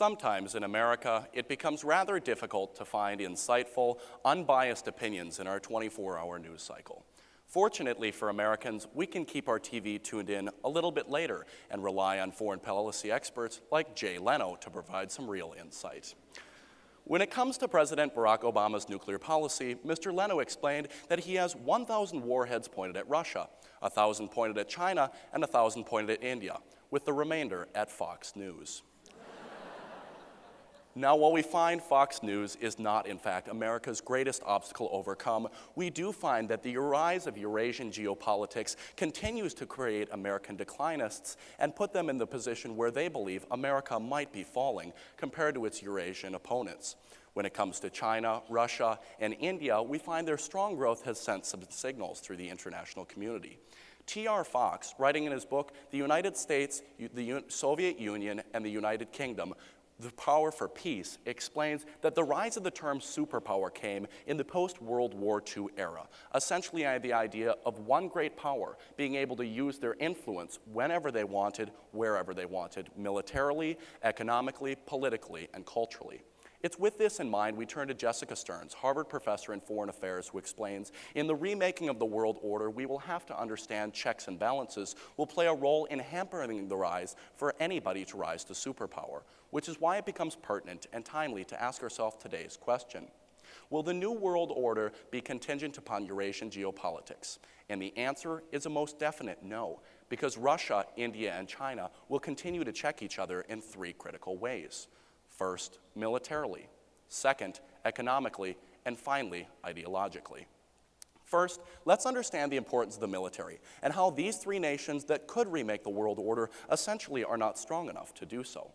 Sometimes in America, it becomes rather difficult to find insightful, unbiased opinions in our 24-hour news cycle. Fortunately for Americans, we can keep our TV tuned in a little bit later and rely on foreign policy experts like Jay Leno to provide some real insight. When it comes to President Barack Obama's nuclear policy, Mr. Leno explained that he has 1,000 warheads pointed at Russia, 1,000 pointed at China, and 1,000 pointed at India, with the remainder at Fox News. Now, while we find Fox News is not, in fact, America's greatest obstacle overcome, we do find that the rise of Eurasian geopolitics continues to create American declinists and put them in the position where they believe America might be falling compared to its Eurasian opponents. When it comes to China, Russia, and India, we find their strong growth has sent some signals through the international community. T.R. Fox, writing in his book, The United States, the Soviet Union, and the United Kingdom, The Power for Peace, explains that the rise of the term superpower came in the post-World War II era, essentially the idea of one great power being able to use their influence whenever they wanted, wherever they wanted, militarily, economically, politically, and culturally. It's with this in mind we turn to Jessica Stearns, Harvard professor in foreign affairs, who explains, in the remaking of the world order, we will have to understand checks and balances will play a role in hampering the rise for anybody to rise to superpower, which is why it becomes pertinent and timely to ask ourselves today's question. Will the new world order be contingent upon Eurasian geopolitics? And the answer is a most definite no, because Russia, India, and China will continue to check each other in three critical ways. First, militarily. Second, economically. And finally, ideologically. First, let's understand the importance of the military and how these three nations that could remake the world order essentially are not strong enough to do so.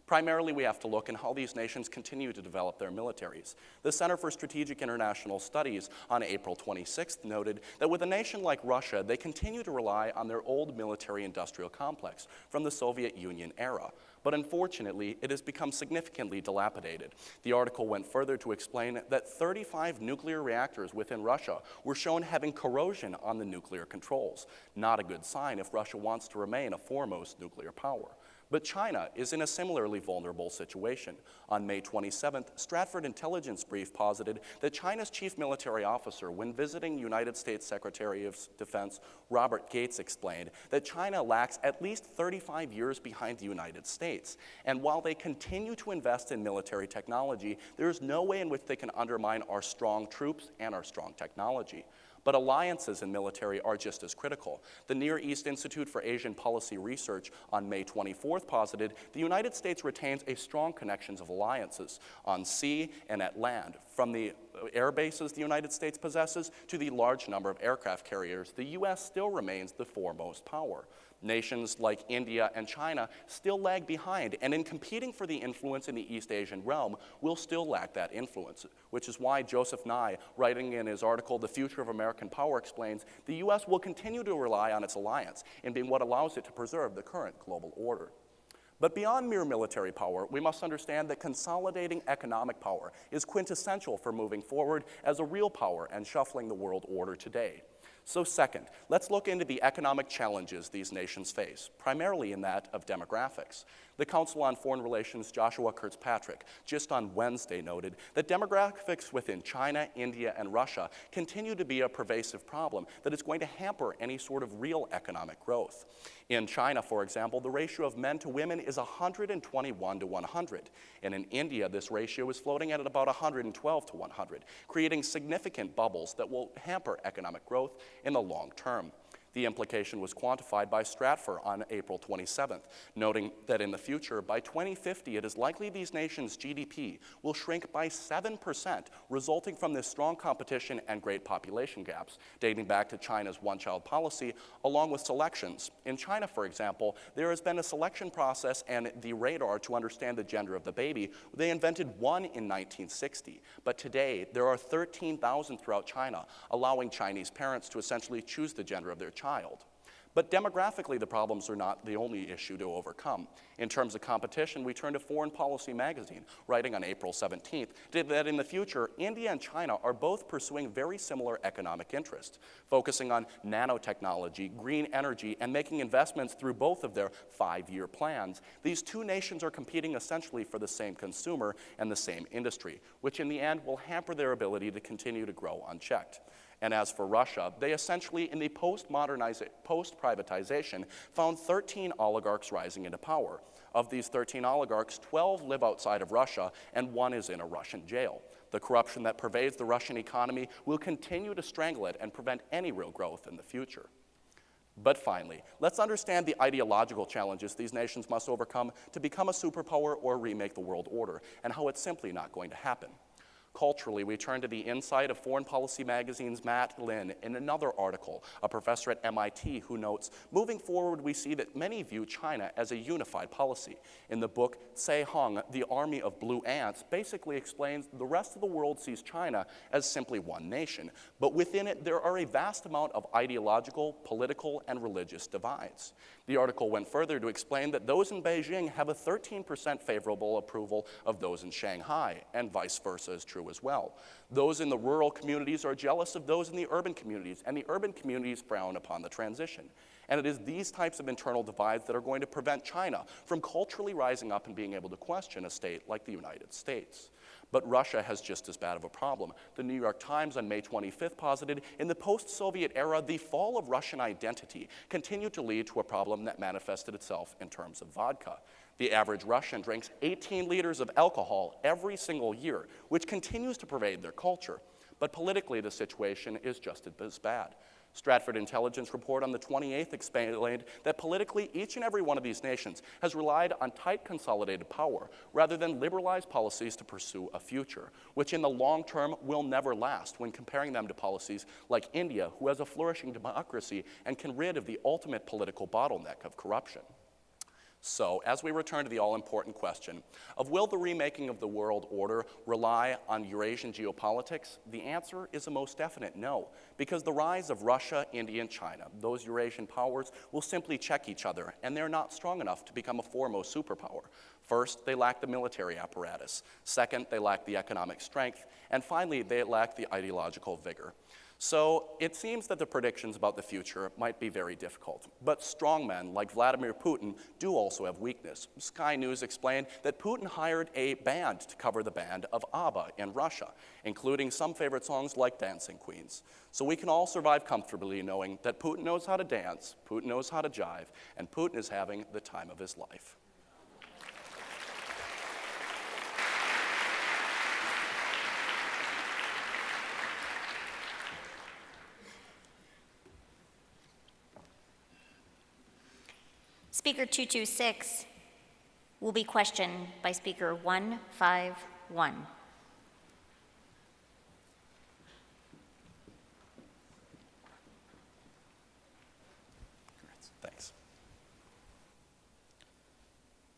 Primarily, we have to look at how these nations continue to develop their militaries. The Center for Strategic International Studies on April 26th noted that with a nation like Russia, they continue to rely on their old military-industrial complex from the Soviet Union era. But unfortunately, it has become significantly dilapidated. The article went further to explain that 35 nuclear reactors within Russia were shown having corrosion on the nuclear controls. Not a good sign if Russia wants to remain a foremost nuclear power. But China is in a similarly vulnerable situation. On May 27th, Stratford Intelligence Brief posited that China's chief military officer, when visiting United States Secretary of Defense Robert Gates, explained that China lacks at least 35 years behind the United States. And while they continue to invest in military technology, there is no way in which they can undermine our strong troops and our strong technology. But alliances in military are just as critical. The Near East Institute for Asian Policy Research on May 24th posited the United States retains a strong connections of alliances on sea and at land. From the air bases the United States possesses to the large number of aircraft carriers, the U.S. still remains the foremost power. Nations like India and China still lag behind, and in competing for the influence in the East Asian realm, will still lack that influence, which is why Joseph Nye, writing in his article, The Future of American Power, explains the U.S. will continue to rely on its alliance in being what allows it to preserve the current global order. But beyond mere military power, we must understand that consolidating economic power is quintessential for moving forward as a real power and shuffling the world order today. So second, let's look into the economic challenges these nations face, primarily in that of demographics. The Council on Foreign Relations' Joshua Kirkpatrick just on Wednesday noted that demographics within China, India, and Russia continue to be a pervasive problem that is going to hamper any sort of real economic growth. In China, for example, the ratio of men to women is 121 to 100. And in India, this ratio is floating at about 112 to 100, creating significant bubbles that will hamper economic growth in the long term. The implication was quantified by Stratford on April 27th, noting that in the future, by 2050, it is likely these nations' GDP will shrink by 7%, resulting from this strong competition and great population gaps, dating back to China's one-child policy, along with selections. In China, for example, there has been a selection process and the radar to understand the gender of the baby. They invented one in 1960, but today there are 13,000 throughout China, allowing Chinese parents to essentially choose the gender of their child. But demographically, the problems are not the only issue to overcome. In terms of competition, we turn to Foreign Policy magazine, writing on April 17th, that in the future, India and China are both pursuing very similar economic interests, focusing on nanotechnology, green energy, and making investments through both of their 5-year plans. These two nations are competing essentially for the same consumer and the same industry, which in the end will hamper their ability to continue to grow unchecked. And as for Russia, they essentially, in the post-privatization, found 13 oligarchs rising into power. Of these 13 oligarchs, 12 live outside of Russia, and 1 is in a Russian jail. The corruption that pervades the Russian economy will continue to strangle it and prevent any real growth in the future. But finally, let's understand the ideological challenges these nations must overcome to become a superpower or remake the world order, and how it's simply not going to happen. Culturally, we turn to the insight of Foreign Policy magazine's Matt Lin in another article, a professor at MIT who notes, moving forward, we see that many view China as a unified policy. In the book, Sei Hung, The Army of Blue Ants, basically explains the rest of the world sees China as simply one nation, but within it, there are a vast amount of ideological, political, and religious divides. The article went further to explain that those in Beijing have a 13% favorable approval of those in Shanghai, and vice versa is true as well. Those in the rural communities are jealous of those in the urban communities, and the urban communities frown upon the transition. And it is these types of internal divides that are going to prevent China from culturally rising up and being able to question a state like the United States. But Russia has just as bad of a problem. The New York Times on May 25th posited, in the post-Soviet era, the fall of Russian identity continued to lead to a problem that manifested itself in terms of vodka. The average Russian drinks 18 liters of alcohol every single year, which continues to pervade their culture. But politically, the situation is just as bad. Stratford Intelligence report on the 28th explained that politically, each and every one of these nations has relied on tight consolidated power rather than liberalized policies to pursue a future, which in the long term will never last when comparing them to policies like India, who has a flourishing democracy and can rid of the ultimate political bottleneck of corruption. So, as we return to the all-important question of will the remaking of the world order rely on Eurasian geopolitics, the answer is a most definite no, because the rise of Russia, India, and China, those Eurasian powers, will simply check each other, and they're not strong enough to become a foremost superpower. First, they lack the military apparatus. Second, they lack the economic strength. And finally, they lack the ideological vigor. So it seems that the predictions about the future might be very difficult. But strongmen like Vladimir Putin do also have weakness. Sky News explained that Putin hired a band to cover the band of ABBA in Russia, including some favorite songs like Dancing Queens. So we can all survive comfortably knowing that Putin knows how to dance, Putin knows how to jive, and Putin is having the time of his life. Speaker 226 will be questioned by Speaker 151. Thanks.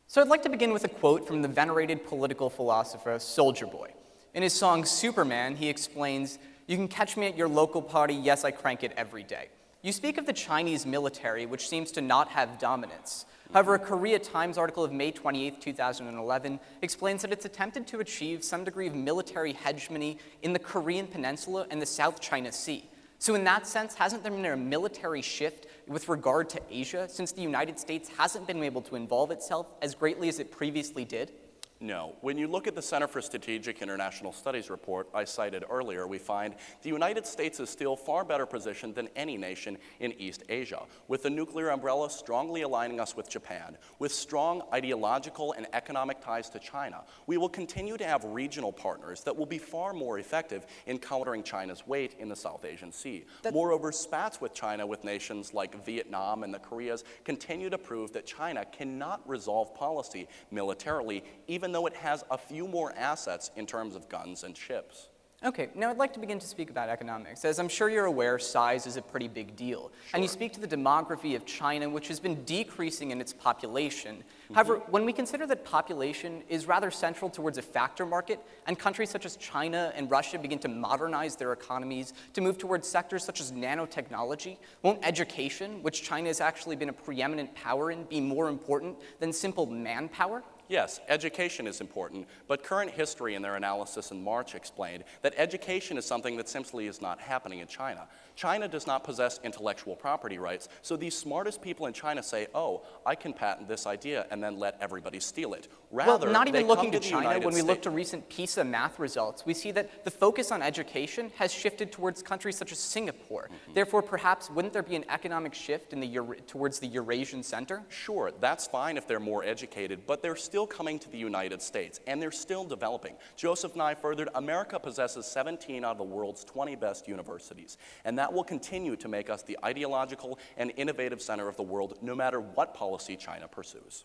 So I'd like to begin with a quote from the venerated political philosopher Soulja Boy. In his song Superman, he explains, "You can catch me at your local party, yes, I crank it every day." You speak of the Chinese military, which seems to not have dominance. However, a Korea Times article of May 28, 2011 explains that it's attempted to achieve some degree of military hegemony in the Korean Peninsula and the South China Sea. So in that sense, hasn't there been a military shift with regard to Asia since the United States hasn't been able to involve itself as greatly as it previously did? No. When you look at the Center for Strategic International Studies report I cited earlier, we find the United States is still far better positioned than any nation in East Asia, with the nuclear umbrella strongly aligning us with Japan. With strong ideological and economic ties to China, we will continue to have regional partners that will be far more effective in countering China's weight in the South Asian Sea. Moreover, spats with China with nations like Vietnam and the Koreas continue to prove that China cannot resolve policy militarily, even though it has a few more assets in terms of guns and ships. Okay, now I'd like to begin to speak about economics. As I'm sure you're aware, size is a pretty big deal. And you speak to the demography of China, which has been decreasing in its population. However, when we consider that population is rather central towards a factor market, and countries such as China and Russia begin to modernize their economies to move towards sectors such as nanotechnology, won't education, which China has actually been a preeminent power in, be more important than simple manpower? Yes, education is important, but current history in their analysis in March explained that education is something that simply is not happening in China. China does not possess intellectual property rights, so these smartest people in China say, oh, I can patent this idea and then let everybody steal it. Rather, Well, not they even come looking to the China, United when we look States- to recent PISA math results, we see that the focus on education has shifted towards countries such as Singapore. Therefore, perhaps, wouldn't there be an economic shift in towards the Eurasian center? Sure, that's fine if they're more educated, but they're still coming to the United States, and they're still developing. Joseph Nye furthered, America possesses 17 out of the world's 20 best universities, and that will continue to make us the ideological and innovative center of the world, no matter what policy China pursues.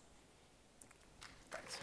Thanks.